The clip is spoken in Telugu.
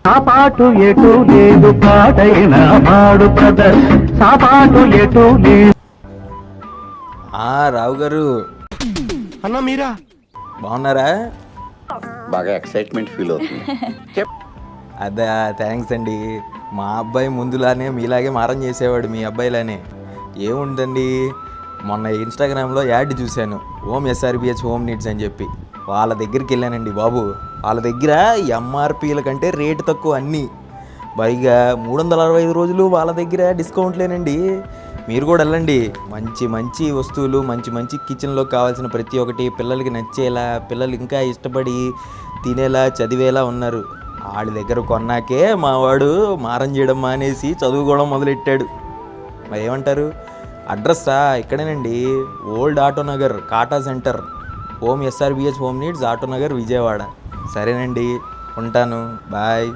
సాపాటు ఎటు లేదు పాడైన పాడు బ్రదర్ సాపాటు ఎటు లేదు. రావు గారు అన్నా మీరా బాగున్నారా? బాగా ఎక్సైట్మెంట్ ఫీల్ అవుతుంది. అదే థ్యాంక్స్ అండి. మా అబ్బాయి ముందులానే మీలాగే మారం చేసేవాడు, మీ అబ్బాయిలానే. ఏముందండి, మొన్న ఇన్స్టాగ్రామ్లో యాడ్ చూశాను, హోమ్ ఎస్ఆర్బిహెచ్ హోమ్ నీడ్స్ అని చెప్పి. వాళ్ళ దగ్గరికి వెళ్ళానండి బాబు. వాళ్ళ దగ్గర ఎంఆర్పీల కంటే రేటు తక్కువ అన్నీ. పైగా 365 రోజులు వాళ్ళ దగ్గర డిస్కౌంట్లేనండి. మీరు కూడా వెళ్ళండి. మంచి మంచి వస్తువులు, మంచి మంచి కిచెన్లో కావాల్సిన ప్రతి ఒక్కటి పిల్లలకి నచ్చేలా, పిల్లలు ఇంకా ఇష్టపడి తినేలా, చదివేలా ఉన్నారు. వాళ్ళ దగ్గర కొన్నాకే మా వాడు మారం చేయడం మానేసి చదువుకోవడం మొదలెట్టాడు. మరి ఏమంటారు? అడ్రస్సా ఇక్కడేనండి, ఓల్డ్ ఆటోనగర్ కాటా centre, home SRBH home needs, Autonagar, Vijayawada. సరేనండి, ఉంటాను, బాయ్.